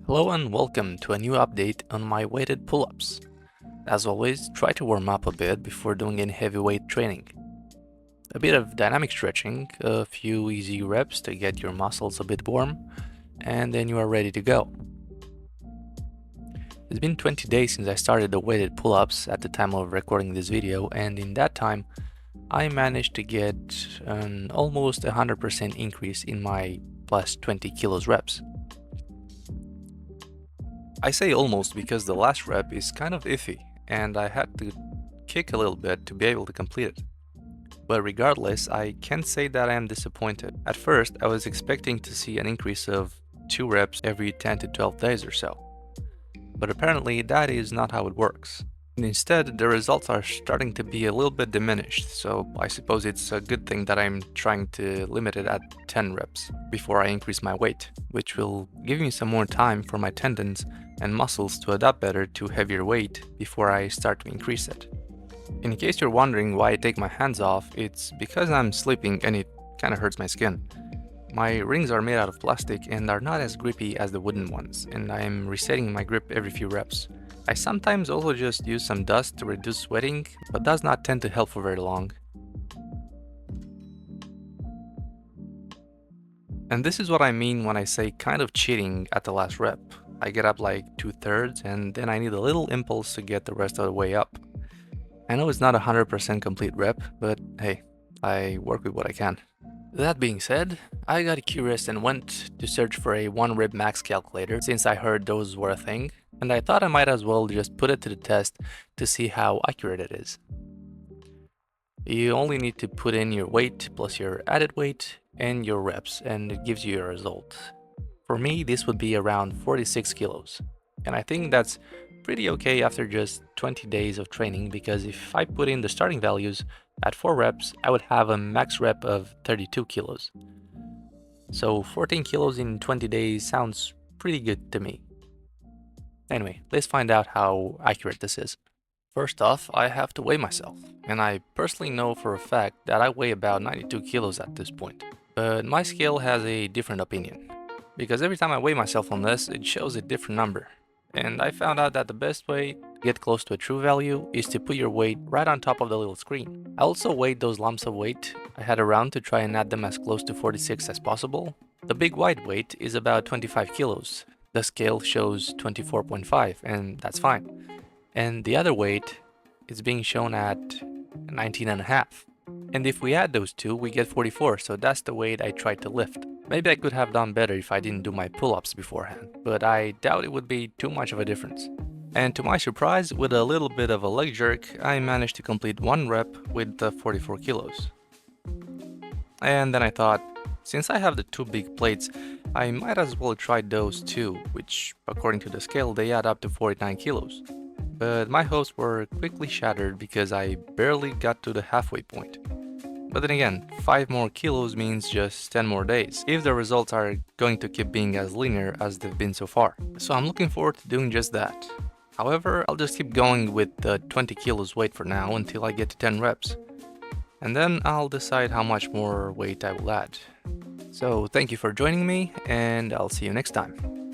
Hello and welcome to a new update on my weighted pull-ups. As always, try to warm up a bit before doing any heavy weight training. A bit of dynamic stretching, a few easy reps to get your muscles a bit warm, and then you are ready to go. It's been 20 days since I started the weighted pull-ups at the time of recording this video, and in that time I managed to get an almost 100% increase in my plus 20 kilos reps. I say almost because the last rep is kind of iffy and I had to kick a little bit to be able to complete it. But regardless, I can't say that I am disappointed. At first, I was expecting to see an increase of 2 reps every 10 to 12 days or so. But apparently that is not how it works. And instead, the results are starting to be a little bit diminished, so I suppose it's a good thing that I'm trying to limit it at 10 reps before I increase my weight, which will give me some more time for my tendons and muscles to adapt better to heavier weight before I start to increase it. In case you're wondering why I take my hands off, it's because I'm sleeping and it kinda hurts my skin. My rings are made out of plastic and are not as grippy as the wooden ones, and I am resetting my grip every few reps. I sometimes also just use some dust to reduce sweating, but does not tend to help for very long. And this is what I mean when I say kind of cheating at the last rep. I get up like 2/3 and then I need a little impulse to get the rest of the way up. I know it's not a 100% complete rep, but hey, I work with what I can. That being said, I got curious and went to search for a 1 rep max calculator since I heard those were a thing, and I thought I might as well just put it to the test to see how accurate it is. You only need to put in your weight plus your added weight and your reps, and it gives you your result. For me, this would be around 46 kilos, and I think that's pretty okay after just 20 days of training, because if I put in the starting values at 4 reps, I would have a max rep of 32 kilos. So 14 kilos in 20 days sounds pretty good to me. Anyway, let's find out how accurate this is. First off, I have to weigh myself, and I personally know for a fact that I weigh about 92 kilos at this point. But my scale has a different opinion, because every time I weigh myself on this, it shows a different number. And I found out that the best way to get close to a true value is to put your weight right on top of the little screen. I also weighed those lumps of weight I had around to try and add them as close to 46 as possible. The big white weight is about 25 kilos. The scale shows 24.5, and that's fine. And the other weight is being shown at 19.5. And if we add those two, we get 44, so that's the weight I tried to lift. Maybe I could have done better if I didn't do my pull-ups beforehand, but I doubt it would be too much of a difference. And to my surprise, with a little bit of a leg jerk, I managed to complete 1 rep with the 44 kilos. And then I thought, since I have the 2 big plates, I might as well try those too, which, according to the scale, they add up to 49 kilos. But my hopes were quickly shattered because I barely got to the halfway point. But then again, 5 more kilos means just 10 more days, if the results are going to keep being as linear as they've been so far. So I'm looking forward to doing just that. However, I'll just keep going with the 20 kilos weight for now until I get to 10 reps. And then I'll decide how much more weight I will add. So thank you for joining me, and I'll see you next time.